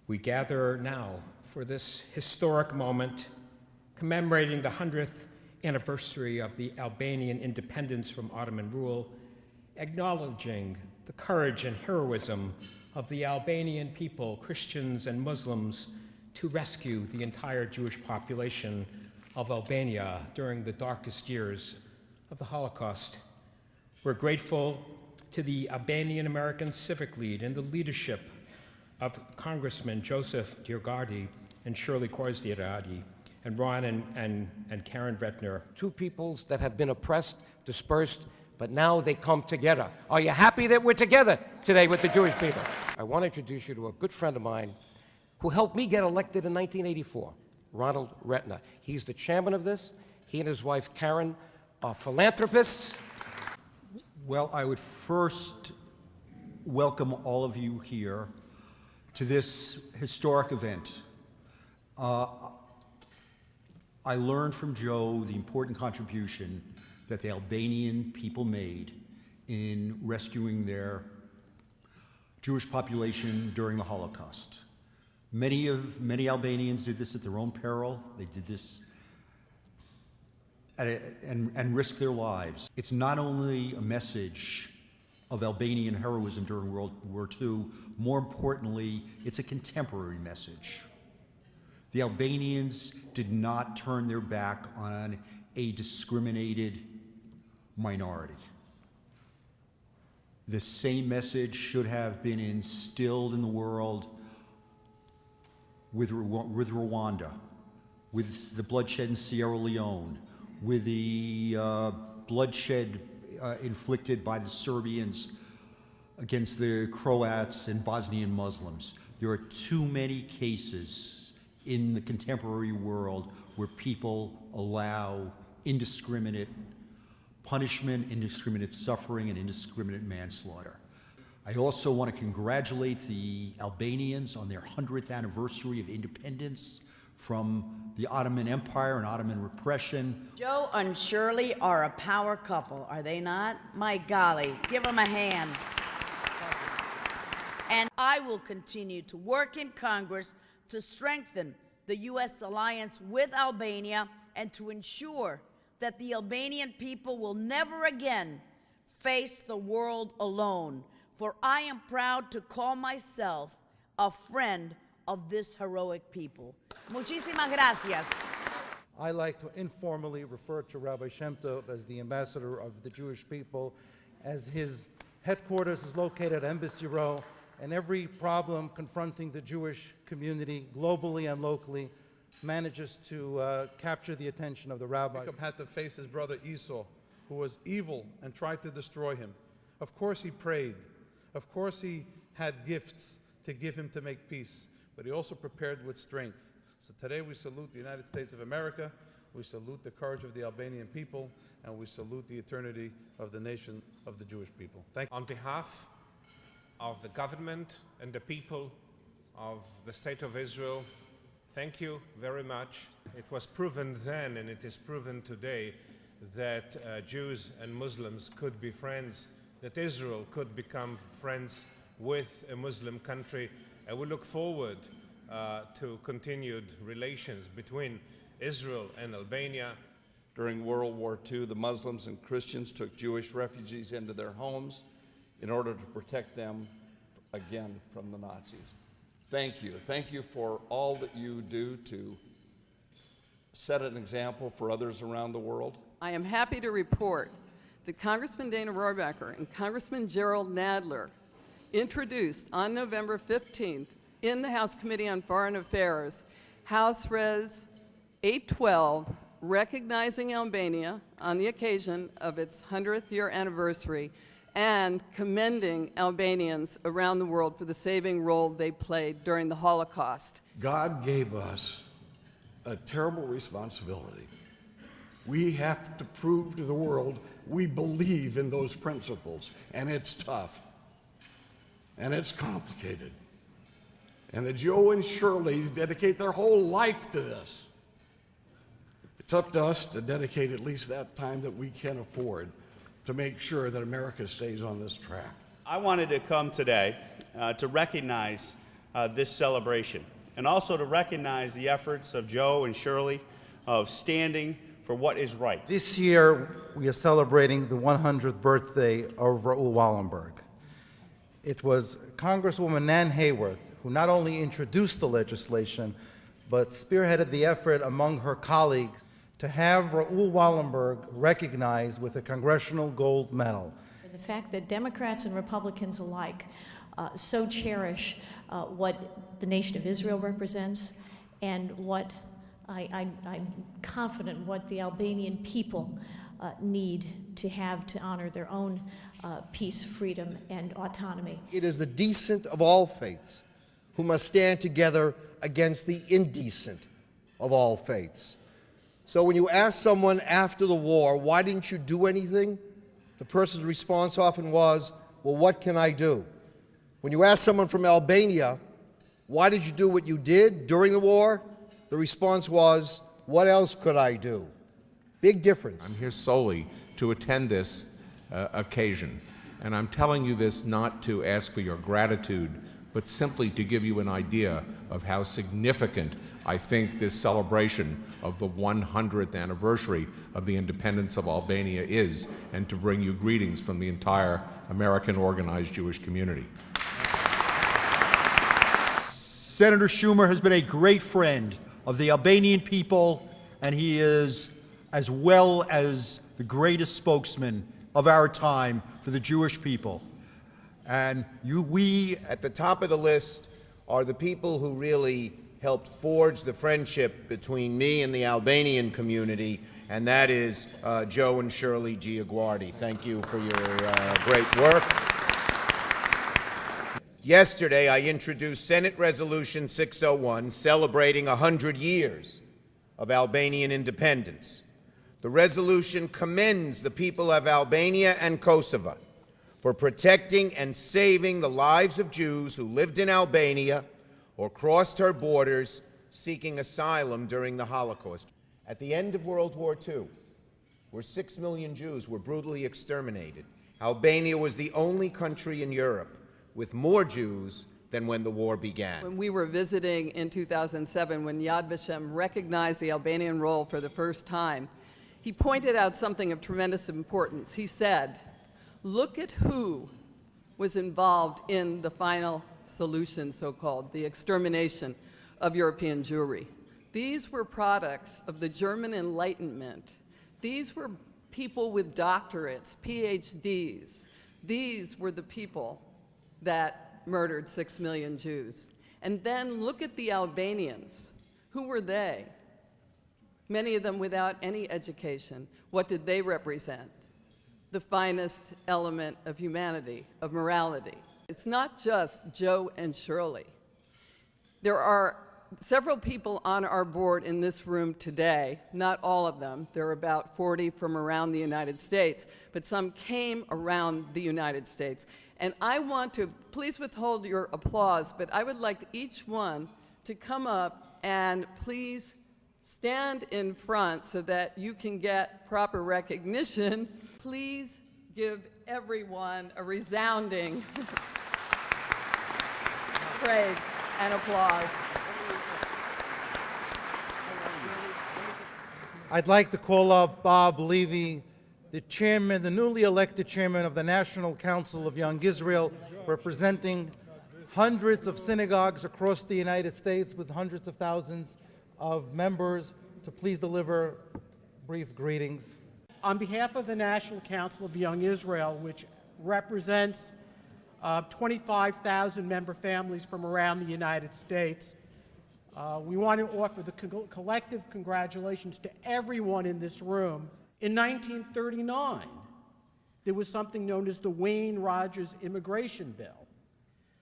We gather now for this historic moment commemorating the 100th anniversary of the Albanian independence from Ottoman rule, acknowledging the courage and heroism of the Albanian people, Christians and Muslims, to rescue the entire Jewish population of Albania during the darkest years of the Holocaust. We're grateful to the Albanian American Civic League and the leadership of Congressman Joseph DioGuardi and Shirley Cloyes and Ron and Karen Vetner. Two peoples that have been oppressed, dispersed, but now they come together. Are you happy that we're together today with the Jewish people? I want to introduce you to a good friend of mine who helped me get elected in 1984, Ronald Retner. He's the chairman of this. He and his wife, Karen, are philanthropists. Well, I would first welcome all of you here to this historic event. I learned from Joe the important contribution that the Albanian people made in rescuing their Jewish population during the Holocaust. Many Albanians did this at their own peril. They did this and risked their lives. It's not only a message of Albanian heroism during World War II, more importantly, it's a contemporary message. The Albanians did not turn their back on a discriminated minority. The same message should have been instilled in the world with Rwanda, with the bloodshed in Sierra Leone, with the bloodshed inflicted by the Serbians against the Croats and Bosnian Muslims. There are too many cases in the contemporary world where people allow indiscriminate punishment, indiscriminate suffering, and indiscriminate manslaughter. I also want to congratulate the Albanians on their 100th anniversary of independence from the Ottoman Empire and Ottoman repression. Joe and Shirley are a power couple, are they not? My golly, give them a hand. And I will continue to work in Congress to strengthen the U.S. alliance with Albania and to ensure that the Albanian people will never again face the world alone. For I am proud to call myself a friend of this heroic people. Muchísimas gracias. I like to informally refer to Rabbi Shem Tov as the ambassador of the Jewish people, as his headquarters is located at Embassy Row, and every problem confronting the Jewish community globally and locally manages to capture the attention of the rabbis. Jacob had to face his brother Esau, who was evil and tried to destroy him. Of course he prayed. Of course he had gifts to give him to make peace, but he also prepared with strength. So today we salute the United States of America, we salute the courage of the Albanian people, and we salute the eternity of the nation of the Jewish people. Thank you. On behalf of the government and the people of the State of Israel, thank you very much. It was proven then, and it is proven today, that Jews and Muslims could be friends, that Israel could become friends with a Muslim country, and we look forward to continued relations between Israel and Albania. During World War II, the Muslims and Christians took Jewish refugees into their homes in order to protect them, again, from the Nazis. Thank you. Thank you for all that you do to set an example for others around the world. I am happy to report that Congressman Dana Rohrabacher and Congressman Gerald Nadler introduced on November 15th in the House Committee on Foreign Affairs House Res 812, recognizing Albania on the occasion of its 100th year anniversary and commending Albanians around the world for the saving role they played during the Holocaust. God gave us a terrible responsibility. We have to prove to the world we believe in those principles, and it's tough, and it's complicated. And the Joe and Shirleys dedicate their whole life to this. It's up to us to dedicate at least that time that we can afford to make sure that America stays on this track. I wanted to come today to recognize this celebration, and also to recognize the efforts of Joe and Shirley of standing for what is right. This year, we are celebrating the 100th birthday of Raoul Wallenberg. It was Congresswoman Nan Hayworth who not only introduced the legislation, but spearheaded the effort among her colleagues to have Raoul Wallenberg recognized with a Congressional Gold Medal. The fact that Democrats and Republicans alike so cherish what the nation of Israel represents and what I'm confident what the Albanian people need to have to honor their own peace, freedom, and autonomy. It is the decent of all faiths who must stand together against the indecent of all faiths. So when you ask someone after the war, why didn't you do anything? The person's response often was, well, what can I do? When you ask someone from Albania, why did you do what you did during the war? The response was, what else could I do? Big difference. I'm here solely to attend this occasion, and I'm telling you this not to ask for your gratitude, but simply to give you an idea of how significant I think this celebration of the 100th anniversary of the independence of Albania is, and to bring you greetings from the entire American organized Jewish community. Senator Schumer has been a great friend of the Albanian people, and he is, as well as the greatest spokesman of our time for the Jewish people. And we, at the top of the list, are the people who really helped forge the friendship between me and the Albanian community, and that is Joe and Shirley DioGuardi. Thank you for your great work. Yesterday, I introduced Senate Resolution 601, celebrating 100 years of Albanian independence. The resolution commends the people of Albania and Kosovo for protecting and saving the lives of Jews who lived in Albania or crossed her borders seeking asylum during the Holocaust. At the end of World War II, where 6 million Jews were brutally exterminated, Albania was the only country in Europe with more Jews than when the war began. When we were visiting in 2007, when Yad Vashem recognized the Albanian role for the first time, he pointed out something of tremendous importance. He said, look at who was involved in the final solution, so-called, the extermination of European Jewry. These were products of the German Enlightenment. These were people with doctorates, PhDs. These were the people that murdered 6 million Jews. And then look at the Albanians. Who were they? Many of them without any education. What did they represent? The finest element of humanity, of morality. It's not just Joe and Shirley. There are several people on our board in this room today, not all of them. There are about 40 from around the United States, but some came around the United States. And I want to, please withhold your applause, but I would like each one to come up and please stand in front so that you can get proper recognition. Please give everyone a resounding praise and applause. I'd like to call up Bob Levy, the chairman, the newly elected chairman of the National Council of Young Israel, representing hundreds of synagogues across the United States with hundreds of thousands of members, to please deliver brief greetings. On behalf of the National Council of Young Israel, which represents 25,000 member families from around the United States, we want to offer the collective congratulations to everyone in this room. In 1939, there was something known as the Wayne-Rogers Immigration Bill,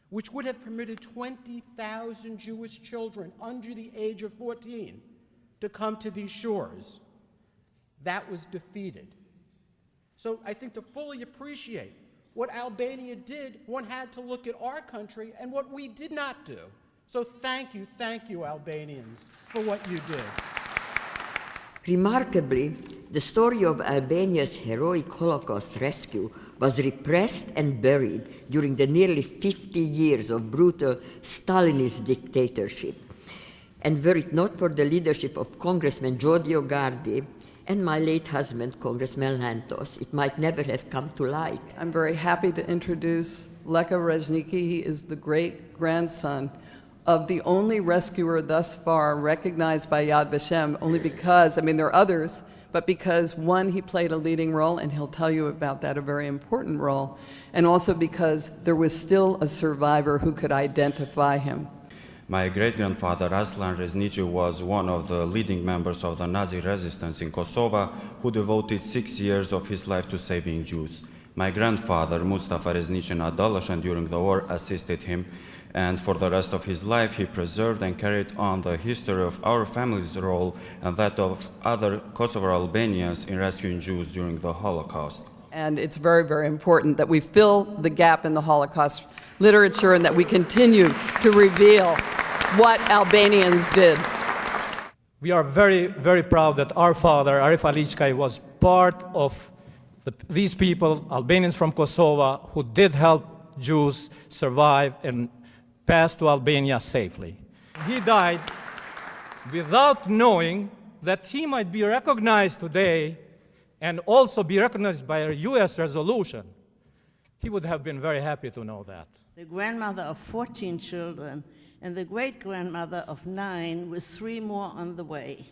which would have permitted 20,000 Jewish children under the age of 14 to come to these shores. That was defeated. So I think to fully appreciate what Albania did, one had to look at our country and what we did not do. So thank you, Albanians, for what you did. Remarkably, the story of Albania's heroic Holocaust rescue was repressed and buried during the nearly 50 years of brutal Stalinist dictatorship. And were it not for the leadership of Congressman DioGuardi and my late husband, Congressman Lantos, it might never have come to light. I'm very happy to introduce Leka Reznicki. He is the great-grandson of the only rescuer thus far recognized by Yad Vashem, only because, I mean, there are others, but because, one, he played a leading role, and he'll tell you about that, a very important role, and also because there was still a survivor who could identify him. My great-grandfather Aslan Reznicki was one of the leading members of the Nazi resistance in Kosovo, who devoted 6 years of his life to saving Jews. My grandfather, Mustafa Reznicki, an adolescent during the war, assisted him, and for the rest of his life he preserved and carried on the history of our family's role and that of other Kosovo Albanians in rescuing Jews during the Holocaust. And it's very, very important that we fill the gap in the Holocaust literature and that we continue to reveal what Albanians did. We are very, very proud that our father, Arif Alichkai, was part of these people, Albanians from Kosovo, who did help Jews survive and pass to Albania safely. He died without knowing that he might be recognized today and also be recognized by a U.S. resolution. He would have been very happy to know that. The grandmother of 14 children and the great-grandmother of 9 with 3 more on the way.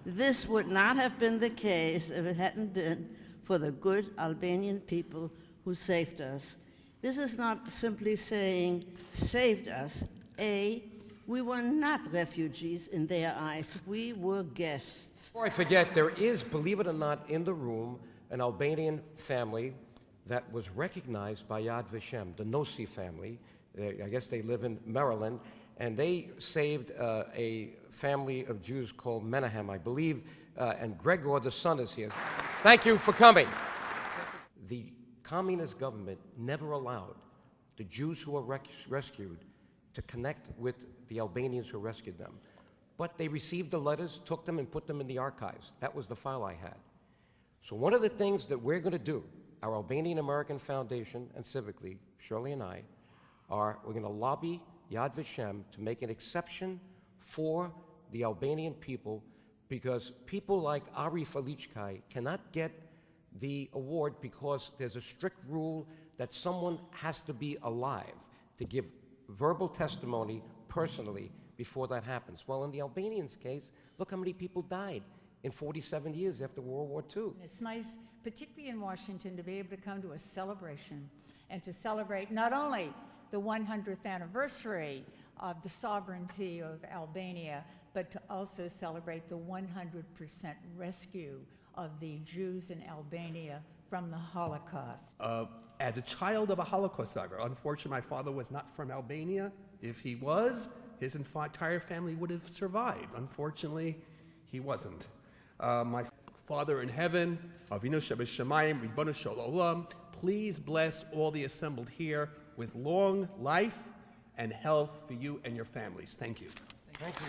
This would not have been the case if it hadn't been for the good Albanian people who saved us. This is not simply saying, saved us. We were not refugees in their eyes. We were guests. Before I forget, there is, believe it or not, in the room, an Albanian family that was recognized by Yad Vashem, the Nossi family. I guess they live in Maryland, and they saved a family of Jews called Menahem, I believe, and Gregor, the son, is here. Thank you for coming. The communist government never allowed the Jews who were rescued to connect with the Albanians who rescued them. But they received the letters, took them, and put them in the archives. That was the file I had. So one of the things that we're going to do, our Albanian American Foundation and Civically, Shirley and I, we're going to lobby Yad Vashem to make an exception for the Albanian people, because people like Arif Alichkai cannot get the award because there's a strict rule that someone has to be alive to give verbal testimony personally before that happens. Well, in the Albanians' case, look how many people died in 47 years after World War II. It's nice, particularly in Washington, to be able to come to a celebration and to celebrate not only the 100th anniversary of the sovereignty of Albania, but to also celebrate the 100% rescue of the Jews in Albania from the Holocaust. As a child of a Holocaust survivor, unfortunately, my father was not from Albania. If he was, his entire family would have survived. Unfortunately, he wasn't. My Father in heaven, Avinu Shebashamayim, Ribbonu Shel Olam, please bless all the assembled here with long life and health for you and your families. Thank you. Thank you.